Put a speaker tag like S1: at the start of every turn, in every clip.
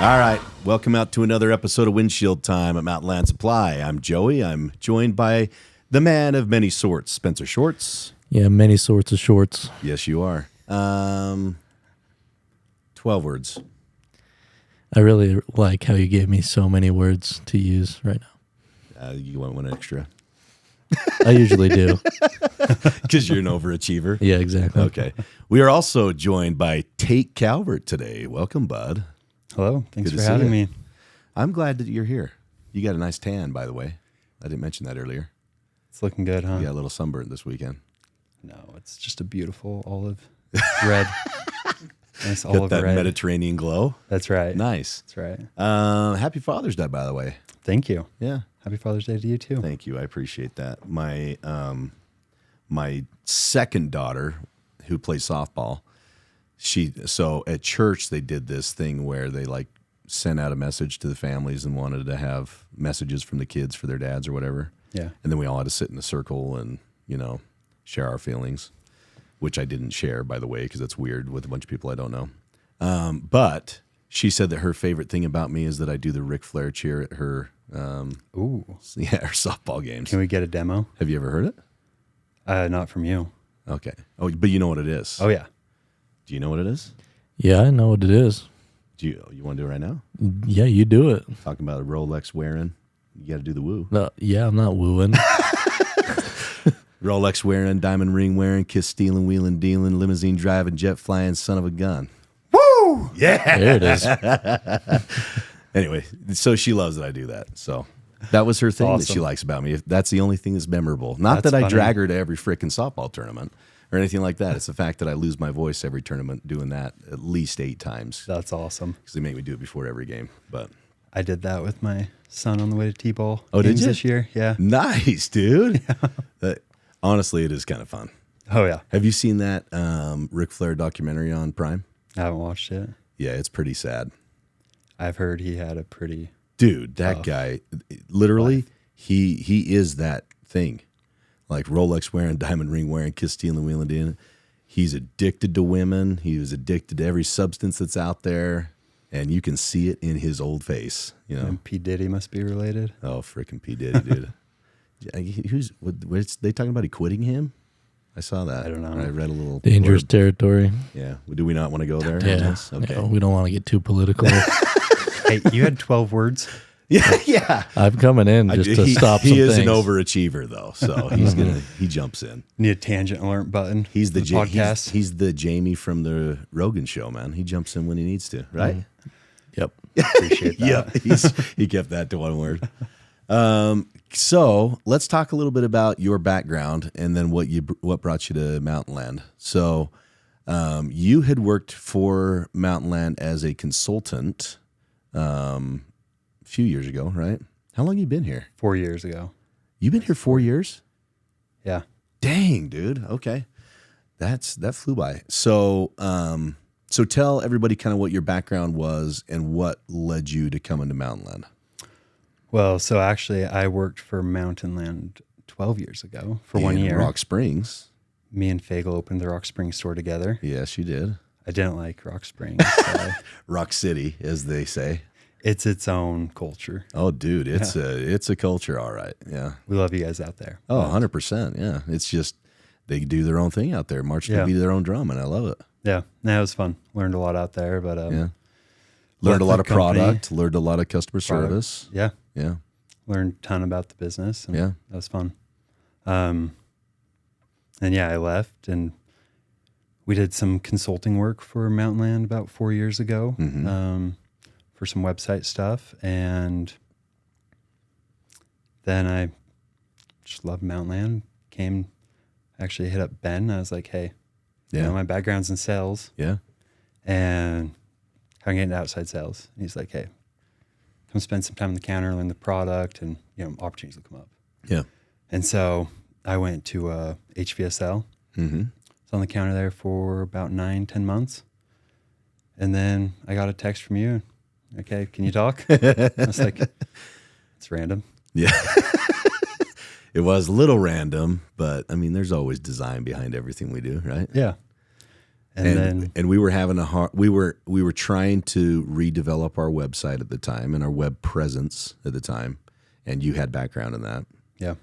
S1: All right, welcome out to another episode of Windshield Time at Mountainlands Supply. I'm Joey. I'm joined by the man of many sorts, Spencer Shorts.
S2: Yeah, many sorts of shorts.
S1: Yes, you are. 12 words.
S2: I really like how you gave me so many words to use right now.
S1: You want one extra?
S2: I usually do.
S1: Because you're an overachiever.
S2: Yeah, exactly.
S1: Okay. We are also joined by Tate Calvert today. Welcome, bud.
S3: Hello. Thanks
S1: Good
S3: for
S1: to see
S3: having
S1: you.
S3: me.
S1: I'm glad that you're here. You got a nice tan, by the way. I didn't mention that earlier.
S3: It's looking good, huh?
S1: You got a little sunburn this weekend.
S3: No, it's just a beautiful olive red. Nice
S1: Got
S3: olive
S1: that
S3: red.
S1: Mediterranean glow.
S3: That's right.
S1: Nice.
S3: That's right.
S1: Happy Father's Day, by the way.
S3: Thank you.
S1: Yeah.
S3: Happy Father's Day to you too.
S1: Thank you. I appreciate that. My second daughter, who plays softball, so at church they did this thing where they like sent out a message to the families and wanted to have messages from the kids for their dads or whatever.
S3: Yeah.
S1: And then we all had to sit in a circle and, share our feelings, which I didn't share, by the way, because that's weird with a bunch of people I don't know. But she said that her favorite thing about me is that I do the Ric Flair cheer at her her softball games.
S3: Can we get a demo?
S1: Have you ever heard it?
S3: Not from you.
S1: Okay. Oh, but you know what it is.
S3: Oh yeah.
S1: Do you know what it is?
S2: Yeah, I know what it is.
S1: Do you want to do it right now?
S2: Yeah, you do it.
S1: Talking about a Rolex wearing. You got to do the woo.
S2: No, yeah, I'm not wooing.
S1: Rolex wearing, diamond ring wearing, kiss stealing, wheeling, dealing, limousine driving, jet flying, son of a gun.
S3: Woo!
S1: Yeah.
S2: There it is.
S1: Anyway, so she loves that I do that. So that was her thing that she
S3: Awesome.
S1: likes about me. That's the only thing that's memorable. Not
S3: That's
S1: that I
S3: funny.
S1: drag her to every frickin' softball tournament or anything like that. It's the fact that I lose my voice every tournament doing that at least 8 times
S3: That's awesome.
S1: because they make me do it before every game. But
S3: I did that with my son on the way to T-ball
S1: Oh, did
S3: games
S1: you?
S3: this year. Yeah.
S1: nice, dude. Honestly, it is kind of fun.
S3: Oh yeah.
S1: Have you seen that Ric Flair documentary on Prime?
S3: I haven't watched it.
S1: Yeah, it's pretty sad.
S3: I've heard he had a pretty
S1: Dude, that
S3: Tough
S1: guy, literally,
S3: life.
S1: he is that thing. Like Rolex wearing, diamond ring wearing, kiss stealing, wheeling, dealing. He's addicted to women. He was addicted to every substance that's out there. And you can see it in his old face,
S3: and P. Diddy must be related.
S1: Oh, freaking P. Diddy, dude. What's they talking about? He quitting him? I saw that.
S3: I don't know.
S1: I read a little.
S2: Dangerous
S1: blurb.
S2: territory.
S1: Yeah. Do we not want to go there?
S2: Yeah.
S1: Yes? Okay.
S2: Yeah, we don't want to get too political.
S3: Hey, you had 12 words.
S1: Yeah.
S2: I'm coming in just to stop some
S1: He is
S2: things.
S1: an overachiever, though, so he jumps in.
S3: Need a tangent alert button.
S1: He's the
S3: podcast.
S1: He's the Jamie from the Rogan show, man. He jumps in when he needs to, right?
S2: Yep.
S3: Appreciate that.
S1: Yeah, he kept that to one word. So let's talk a little bit about your background and then what brought you to Mountainland. So you had worked for Mountainland as a consultant a few years ago, right? How long have you been here?
S3: 4 years ago.
S1: You've been here 4 years?
S3: Yeah.
S1: Dang, dude. Okay. That flew by. So so tell everybody kind of what your background was and what led you to come into Mountainland.
S3: Well, so actually, I worked for Mountainland 12 years ago for 1
S1: In
S3: year.
S1: Rock Springs.
S3: Me and Fagel opened the Rock Springs store together.
S1: Yes, you did.
S3: I didn't like Rock Springs. So
S1: Rock City, as they say.
S3: it's its own culture.
S1: Oh, dude, it's a culture, all right. Yeah.
S3: We love you guys out there.
S1: Oh, 100%. Yeah. It's just they do their own thing out there, march to the beat of their own drum, and I love it.
S3: Yeah. No, it was fun. Learned a lot out there, but
S1: Yeah. Learned a lot of
S3: company-
S1: product, learned a lot of customer service.
S3: Yeah.
S1: Yeah.
S3: Learned a ton about the business. And
S1: Yeah.
S3: that was fun. And yeah, I left and we did some consulting work for Mountainland about 4 years ago for some website stuff. And then I just loved Mountainland. Actually hit up Ben. I was like, hey,
S1: Yeah.
S3: my background's in sales
S1: Yeah.
S3: and how can I get into outside sales? And he's like, hey, come spend some time on the counter, learn the product, and opportunities will come up.
S1: Yeah.
S3: And so I went to HVSL.
S1: Mm-hmm.
S3: Was on the counter there for about 9-10 months. And then I got a text from you. Okay, can you talk? I was like, it's random.
S1: Yeah. It was a little random, but I mean, there's always design behind everything we do, right?
S3: Yeah.
S1: And we were having we were trying to redevelop our website at the time and our web presence at the time, and you had background in that.
S3: Yeah.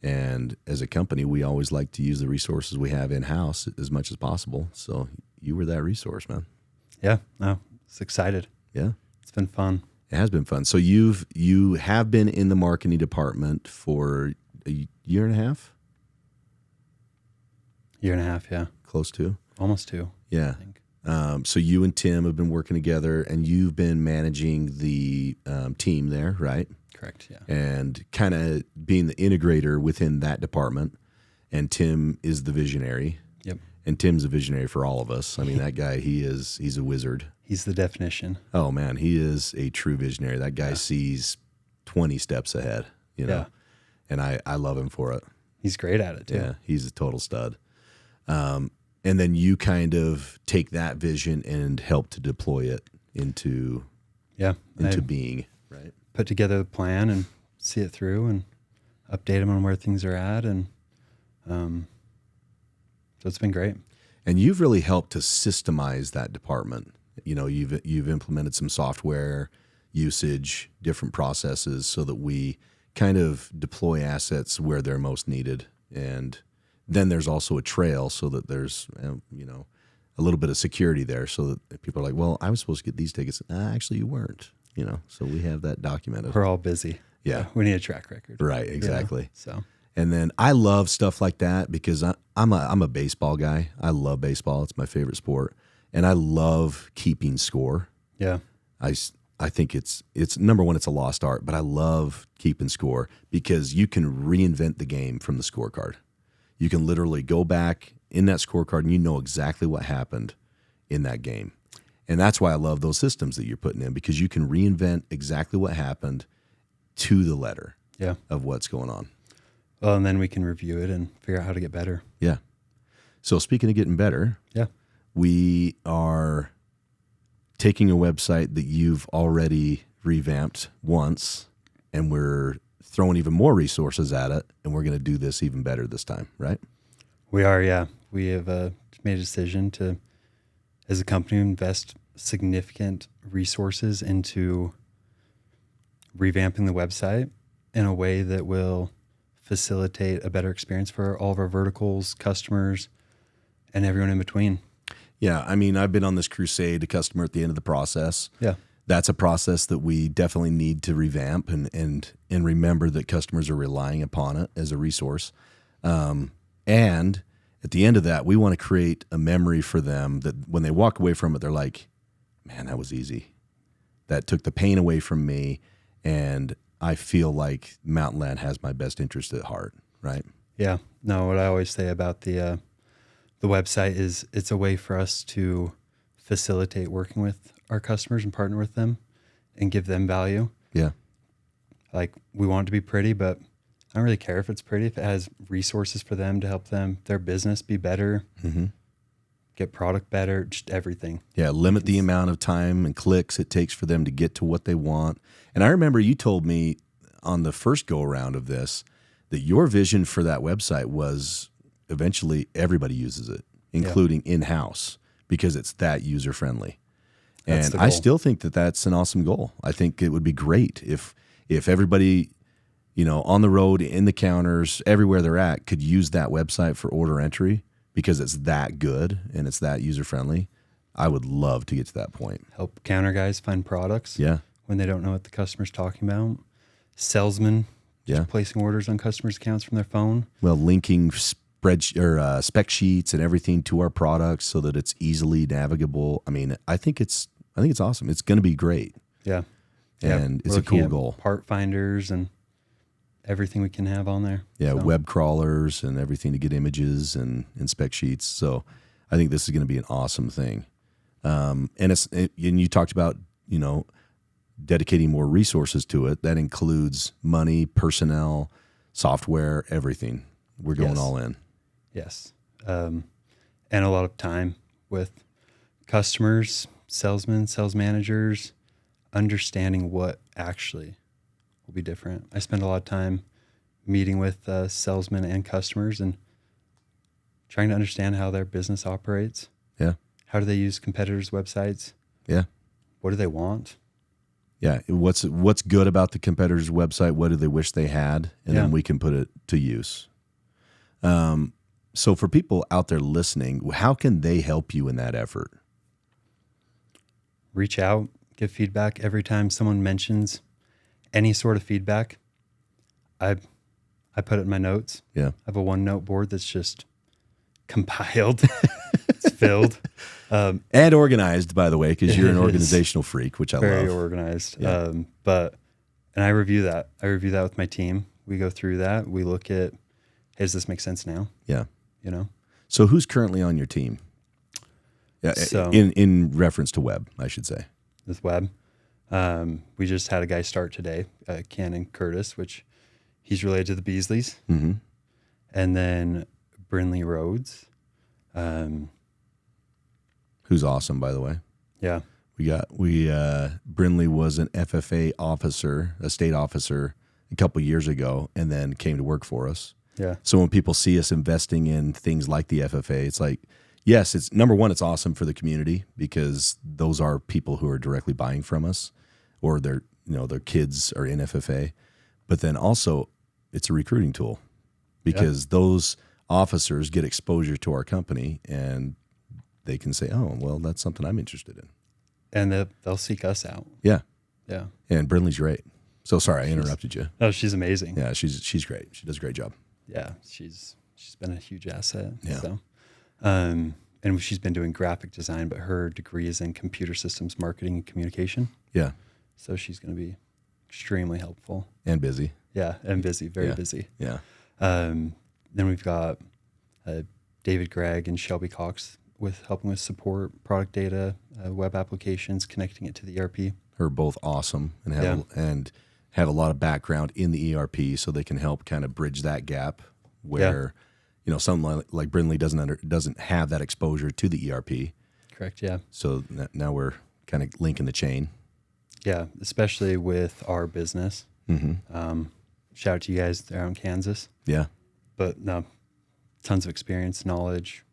S1: And as a company, we always like to use the resources we have in house as much as possible. So you were that resource, man.
S3: Yeah. No, it's excited.
S1: Yeah,
S3: It's been fun.
S1: it has been fun. So you have been in the marketing department for a year and a half,
S3: Year and a half. Yeah.
S1: close to.
S3: Almost 2.
S1: Yeah.
S3: I think.
S1: So you and Tim have been working together, and you've been managing the team there, right?
S3: Correct. Yeah.
S1: And kind of being the integrator within that department. And Tim is the visionary.
S3: Yep.
S1: And Tim's a visionary for all of us. I mean, that guy, he's a wizard.
S3: He's the definition.
S1: Oh man, he is a true visionary. That guy sees 20 steps ahead, you know.
S3: Yeah.
S1: And I love him for it.
S3: He's great at it too.
S1: Yeah, he's a total stud. And then you kind of take that vision and help to deploy it into being, right?
S3: Put together the plan and see it through and update them on where things are at. And so it's been great.
S1: And you've really helped to systemize that department. You know, you've implemented some software usage, different processes, so that we kind of deploy assets where they're most needed. And then there's also a trail, so that there's a little bit of security there, so that people are like, well, I was supposed to get these tickets. Actually, you weren't. You know, so we have that documented.
S3: We're all busy.
S1: Yeah.
S3: We need a track record.
S1: Right, exactly.
S3: So
S1: And then I love stuff like that because I'm a baseball guy. I love baseball. It's my favorite sport. And I love keeping score.
S3: yeah,
S1: I think it's number one, it's a lost art, but I love keeping score because you can reinvent the game from the scorecard. You can literally go back in that scorecard and you know exactly what happened in that game. And that's why I love those systems that you're putting in, because you can reinvent exactly what happened to the letter
S3: yeah.
S1: of what's going on.
S3: Well, and then we can review it and figure out how to get better.
S1: Yeah. So speaking of getting better,
S3: Yeah.
S1: we are taking a website that you've already revamped once, and we're throwing even more resources at it, and we're going to do this even better this time, right?
S3: We are, yeah. We have made a decision to, as a company, invest significant resources into revamping the website in a way that will facilitate a better experience for all of our verticals, customers, and everyone in between.
S1: Yeah, I mean, I've been on this crusade, a customer at the end of the process.
S3: Yeah.
S1: That's a process that we definitely need to revamp and remember that customers are relying upon it as a resource. And at the end of that, we want to create a memory for them that when they walk away from it, they're like, man, that was easy. That took the pain away from me. And I feel like Mountainland has my best interest at heart, right?
S3: Yeah. No, what I always say about the website is it's a way for us to facilitate working with our customers and partner with them and give them value.
S1: Yeah.
S3: Like, we want it to be pretty, but I don't really care if it's pretty, if it has resources for them to help them, their business be better, get product better, just everything.
S1: Yeah, limit the amount of time and clicks it takes for them to get to what they want. And I remember you told me on the first go around of this that your vision for that website was eventually everybody uses it, including in-house, because it's that user-friendly.
S3: That's
S1: And
S3: the
S1: I
S3: goal.
S1: still think that that's an awesome goal. I think it would be great if everybody, on the road, in the counters, everywhere they're at, could use that website for order entry because it's that good and it's that user-friendly. I would love to get to that point.
S3: Help counter guys find products
S1: Yeah.
S3: when they don't know what the customer's talking about. Salesmen just
S1: Yeah.
S3: placing orders on customers' accounts from their phone.
S1: Well, linking spec sheets and everything to our products so that it's easily navigable. I mean, I think it's awesome. It's going to be great.
S3: Yeah.
S1: And it's
S3: we're
S1: a
S3: looking
S1: cool
S3: at
S1: goal.
S3: Part finders and everything we can have on there.
S1: Yeah,
S3: So,
S1: web crawlers and everything to get images and spec sheets. So I think this is going to be an awesome thing. And you talked about, dedicating more resources to it. That includes money, personnel, software, everything. We're going
S3: Yes.
S1: all in.
S3: Yes. And a lot of time with customers, salesmen, sales managers, understanding what actually will be different. I spend a lot of time meeting with salesmen and customers and trying to understand how their business operates.
S1: Yeah.
S3: How do they use competitors' websites?
S1: Yeah.
S3: What do they want?
S1: Yeah. What's good about the competitor's website? What do they wish they had? And then we can put it to use. So for people out there listening, how can they help you in that effort?
S3: Reach out, give feedback. Every time someone mentions any sort of feedback, I put it in my notes.
S1: Yeah.
S3: I have a OneNote board that's just compiled. It's filled.
S1: And organized, by the way, because you're an
S3: It is.
S1: organizational freak, which I
S3: Very
S1: love.
S3: organized.
S1: Yeah.
S3: And I review that. I review that with my team. We go through that. We look at, hey, does this make sense now?
S1: Yeah.
S3: You know?
S1: So who's currently on your team? Yeah.
S3: So-
S1: in reference to web, I should say.
S3: With web. We just had a guy start today, Cannon Curtis, which he's related to the Beasleys.
S1: Mm-hmm.
S3: And then Brinley Rhodes.
S1: Who's awesome, by the way.
S3: Yeah.
S1: Brinley was an FFA officer, a state officer, a couple years ago, and then came to work for us.
S3: Yeah.
S1: So when people see us investing in things like the FFA, it's like, yes, it's number one, it's awesome for the community because those are people who are directly buying from us, or their kids are in FFA. But then also, it's a recruiting tool because those officers get exposure to our company and they can say, "Oh, well, that's something I'm interested in."
S3: And they'll seek us out.
S1: Yeah,
S3: Yeah.
S1: and Brinley's great. So sorry, I interrupted you.
S3: No, she's amazing.
S1: Yeah, she's great. She does a great job.
S3: Yeah. She's been a huge asset.
S1: Yeah.
S3: So, and she's been doing graphic design, but her degree is in computer systems marketing and communication.
S1: Yeah,
S3: So she's going to be extremely helpful.
S1: and busy.
S3: Yeah. And busy, very
S1: Yeah.
S3: busy.
S1: Yeah,
S3: Then we've got David Gregg and Shelby Cox with helping with support, product data, web applications, connecting it to the ERP.
S1: are both awesome and have a lot of background in the ERP, so they can help kind of bridge that gap where someone like Brinley doesn't have that exposure to the ERP.
S3: Correct. Yeah.
S1: So now we're kind of linking the chain.
S3: Yeah. Especially with our business.
S1: Mm-hmm.
S3: Shout out to you guys there in Kansas.
S1: Yeah,
S3: But no, tons of experience, knowledge.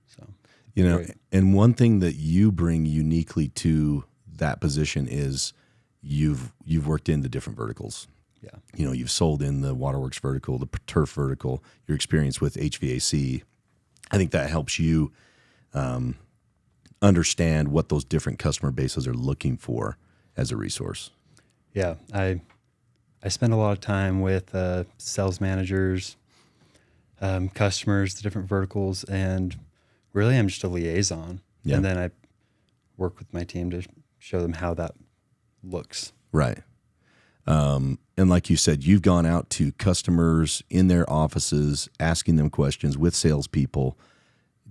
S3: So Great.
S1: and one thing that you bring uniquely to that position is you've worked in the different verticals.
S3: yeah.
S1: You've sold in the waterworks vertical, the turf vertical, your experience with HVAC. I think that helps you understand what those different customer bases are looking for as a resource.
S3: Yeah. I spend a lot of time with sales managers, customers, the different verticals, and really I'm just a liaison.
S1: Yeah.
S3: And then I work with my team to show them how that looks.
S1: Right. And like you said, you've gone out to customers in their offices, asking them questions with salespeople,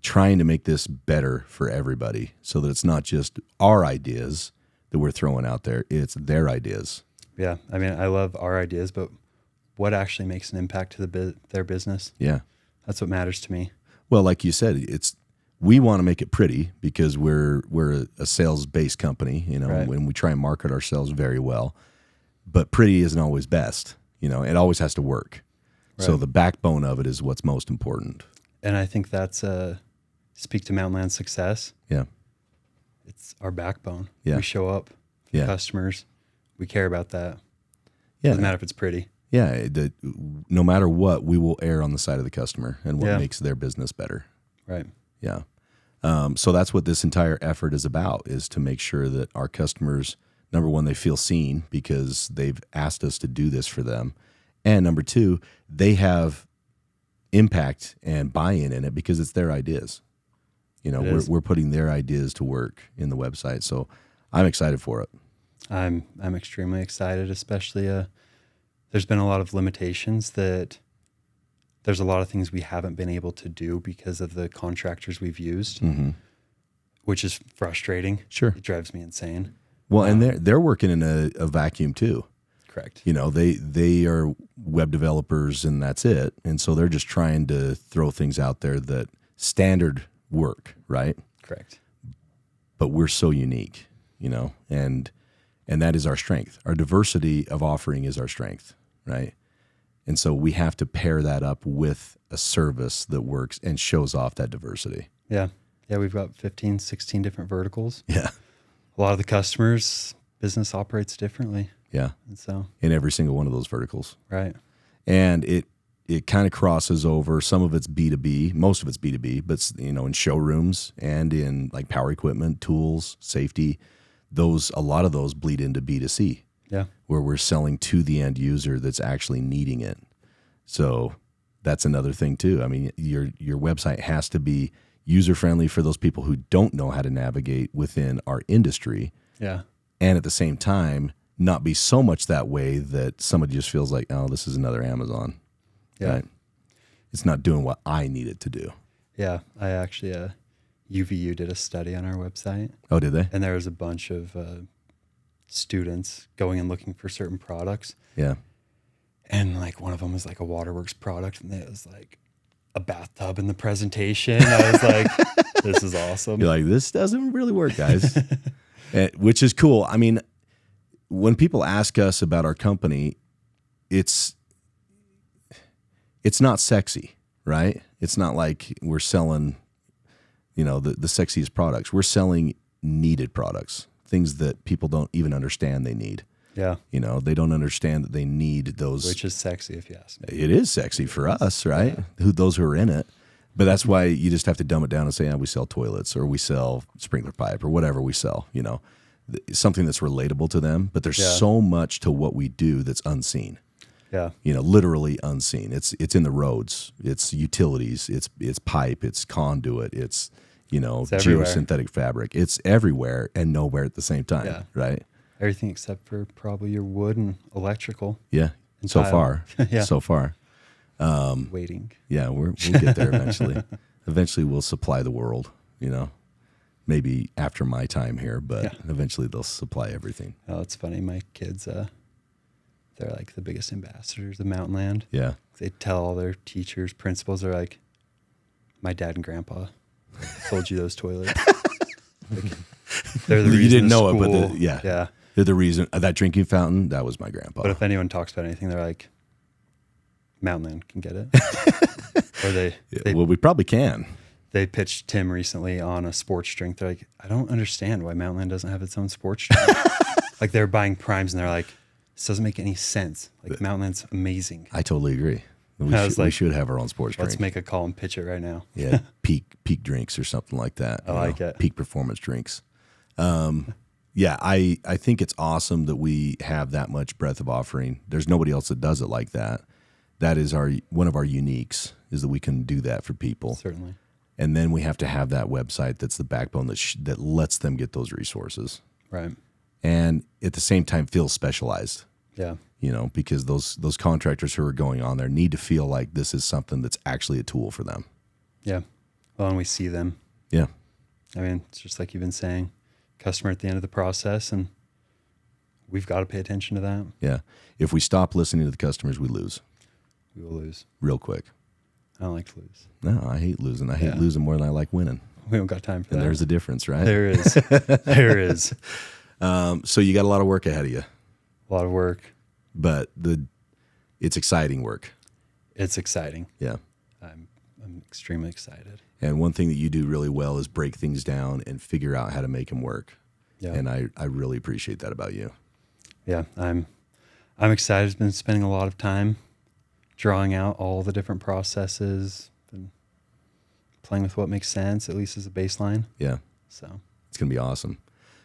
S1: trying to make this better for everybody so that it's not just our ideas that we're throwing out there, it's their ideas.
S3: Yeah. I mean, I love our ideas, but what actually makes an impact to their business?
S1: Yeah.
S3: That's what matters to me.
S1: Well, like you said, we want to make it pretty because we're a sales-based company,
S3: Right.
S1: and we try and market ourselves very well. But pretty isn't always best. It always has to work. So
S3: Right.
S1: the backbone of it is what's most important.
S3: And I think that's speak to Mountainlands success.
S1: Yeah.
S3: It's our backbone.
S1: Yeah.
S3: We show up for
S1: Yeah.
S3: customers. We care about that.
S1: Yeah.
S3: Doesn't matter if it's pretty.
S1: Yeah. No matter what, we will err on the side of the customer and what
S3: Yeah.
S1: makes their business better.
S3: Right.
S1: Yeah. So that's what this entire effort is about, is to make sure that our customers, number one, they feel seen because they've asked us to do this for them. And number two, they have impact and buy-in in it because it's their ideas.
S3: It is.
S1: We're putting their ideas to work in the website. So I'm excited for it.
S3: I'm extremely excited, especially there's been a lot of limitations that there's a lot of things we haven't been able to do because of the contractors we've used,
S1: Mm-hmm.
S3: which is frustrating.
S1: Sure.
S3: It drives me insane.
S1: Well, and they're working in a vacuum too.
S3: Correct.
S1: They are web developers and that's it. And so they're just trying to throw things out there that standard work, right?
S3: Correct.
S1: But we're so unique, and that is our strength. Our diversity of offering is our strength, right? And so we have to pair that up with a service that works and shows off that diversity.
S3: Yeah. Yeah, we've got 15, 16 different verticals.
S1: Yeah.
S3: A lot of the customers, business operates differently.
S1: Yeah.
S3: And so,
S1: In every single one of those verticals.
S3: right.
S1: And it kind of crosses over. Some of it's B2B, most of it's B2B, but in showrooms and in like power equipment, tools, safety, a lot of those bleed into B2C.
S3: Yeah.
S1: Where we're selling to the end user that's actually needing it. So that's another thing too. I mean, your website has to be user friendly for those people who don't know how to navigate within our industry.
S3: Yeah.
S1: And at the same time, not be so much that way that somebody just feels like, oh, this is another Amazon.
S3: Yeah.
S1: Right? It's not doing what I need it to do.
S3: Yeah. I actually, UVU did a study on our website,
S1: Oh, did they?
S3: and there was a bunch of students going and looking for certain products.
S1: Yeah.
S3: And like one of them was like a Waterworks product, and it was like a bathtub in the presentation. I was like, this is awesome.
S1: You're like, this doesn't really work, guys. Which is cool. I mean, when people ask us about our company, it's not sexy, right? It's not like we're selling, the sexiest products. We're selling needed products, things that people don't even understand they need.
S3: Yeah.
S1: They don't understand that they need those.
S3: Which is sexy if you ask me.
S1: It is sexy for us, right? Yeah. Those who are in it. But that's why you just have to dumb it down and say, we sell toilets or we sell sprinkler pipe or whatever we sell, something that's relatable to them. But there's so much to what we do that's unseen.
S3: Yeah.
S1: Literally unseen. It's in the roads. It's utilities. It's pipe. It's conduit. It's geosynthetic fabric. It's everywhere and nowhere at the same time.
S3: Yeah.
S1: Right.
S3: Everything except for probably your wood and electrical.
S1: Yeah.
S3: And
S1: So
S3: tile.
S1: far.
S3: Yeah.
S1: So far.
S3: Waiting.
S1: Yeah, we'll get there eventually. Eventually, we'll supply the world. Maybe after my time here, but eventually they'll supply everything.
S3: Oh, it's funny. My kids, they're like the biggest ambassadors of Mountainland.
S1: Yeah,
S3: They tell all their teachers, principals, they're like, my dad and grandpa sold you those toilets. Like, they're the reason
S1: you didn't
S3: the
S1: know it,
S3: school-
S1: but
S3: yeah.
S1: they're the reason. That drinking fountain, that was my grandpa.
S3: But if anyone talks about anything, they're like, Mountainland can get it. Or they
S1: well, we probably can.
S3: They pitched Tim recently on a sports drink. They're like, I don't understand why Mountainland doesn't have its own sports drink. Like they're buying primes and they're like, this doesn't make any sense. Like Mountainland's amazing.
S1: I totally agree. We should have our own sports drink.
S3: Let's make a call and pitch it right now.
S1: Yeah, peak drinks or something like that.
S3: I like it.
S1: Peak performance drinks. Yeah, I think it's awesome that we have that much breadth of offering. There's nobody else that does it like that. That is one of our uniques, is that we can do that for people.
S3: Certainly.
S1: And then we have to have that website that's the backbone that lets them get those resources.
S3: Right.
S1: And at the same time feel specialized.
S3: Yeah.
S1: Because those contractors who are going on there need to feel like this is something that's actually a tool for them.
S3: Yeah. Well, and we see them.
S1: Yeah.
S3: I mean, it's just like you've been saying, customer at the end of the process, and we've got to pay attention to that.
S1: Yeah. If we stop listening to the customers, we lose
S3: We will lose.
S1: real quick.
S3: I don't like to lose.
S1: No, I hate losing. I hate losing more than I like winning.
S3: We don't got time for
S1: And
S3: that.
S1: there's a difference, right?
S3: There is. There is.
S1: So you got a lot of work ahead of you,
S3: A lot of work.
S1: but it's exciting work.
S3: It's exciting.
S1: Yeah.
S3: I'm extremely excited.
S1: And one thing that you do really well is break things down and figure out how to make them work.
S3: Yeah.
S1: And I really appreciate that about you.
S3: Yeah, I'm excited. I've been spending a lot of time drawing out all the different processes and playing with what makes sense, at least as a baseline.
S1: Yeah.
S3: So
S1: It's going to be awesome.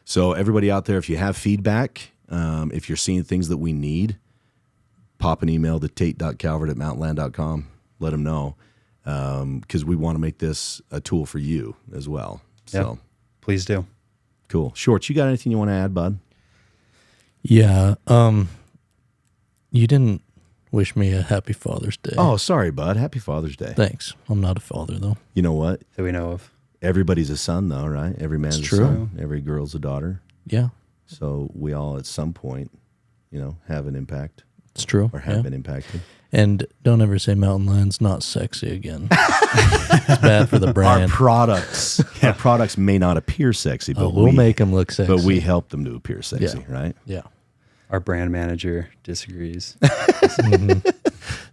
S1: So everybody out there, if you have feedback, if you're seeing things that we need, pop an email to tate.calvert@mountainland.com. Let them know, because we want to make this a tool for you as well. So
S3: please do.
S1: cool. Shorts, you got anything you want to add, bud?
S2: Yeah. You didn't wish me a happy Father's Day.
S1: Oh, sorry, bud. Happy Father's Day.
S2: Thanks. I'm not a father, though.
S1: You know what?
S3: That we know of.
S1: Everybody's a son, though, right? Every man's
S2: It's
S1: a
S2: true.
S1: son. Every girl's a daughter.
S2: Yeah,
S1: So we all, at some point, have an impact
S2: it's true.
S1: or have
S2: Yeah.
S1: been impacted.
S2: And don't ever say Mountainland's not sexy again. It's bad for the
S1: Our
S2: brand.
S1: products may not appear sexy, but
S2: We'll make them look sexy.
S1: but we help them to appear sexy, right?
S2: Yeah.
S3: Our brand manager disagrees.
S2: Mhm.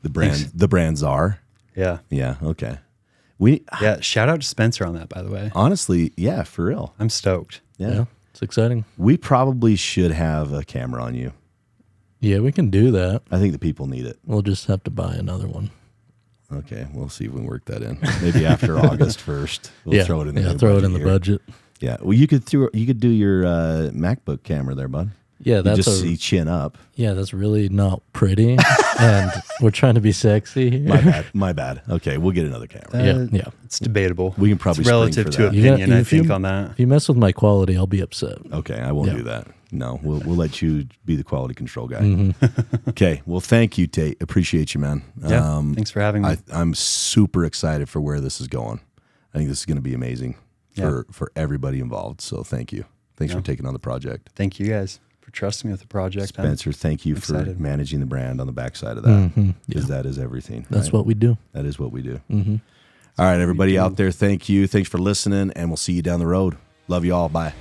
S1: The brands are.
S3: Yeah.
S1: Yeah, okay.
S3: Yeah, shout out to Spencer on that, by the way.
S1: Honestly, yeah, for real.
S3: I'm stoked.
S1: Yeah.
S2: It's exciting.
S1: We probably should have a camera on you.
S2: Yeah, we can do that.
S1: I think the people need it.
S2: We'll just have to buy another one.
S1: Okay, we'll see if we can work that in. Maybe after August 1st. We'll throw it in the
S2: budget.
S1: Yeah. Well, you could do your MacBook camera there, bud.
S2: Yeah,
S1: You
S2: that's
S1: just see chin up.
S2: Yeah, that's really not pretty. And we're trying to be sexy here.
S1: My bad. Okay, we'll get another camera.
S2: Yeah.
S3: It's debatable.
S1: We can probably
S3: it's relative
S1: spring
S3: to
S1: for that.
S3: opinion, I think, on that.
S2: If you mess with my quality, I'll be upset.
S1: Okay, I won't do that. No, we'll let you be the quality control guy.
S2: Mm-hmm.
S1: Okay, well, thank you, Tate. Appreciate you, man.
S3: Yeah, thanks for having me.
S1: I'm super excited for where this is going. I think this is going to be amazing for everybody involved. So thank you. Thanks for taking on the project.
S3: Thank you guys for trusting me with the project.
S1: Spencer, thank you for managing the brand on the backside of that, because that is everything.
S2: That's what we do.
S1: That is what we do.
S2: Mm-hmm.
S1: All right, everybody out there, thank you. Thanks for listening, and we'll see you down the road. Love you all. Bye.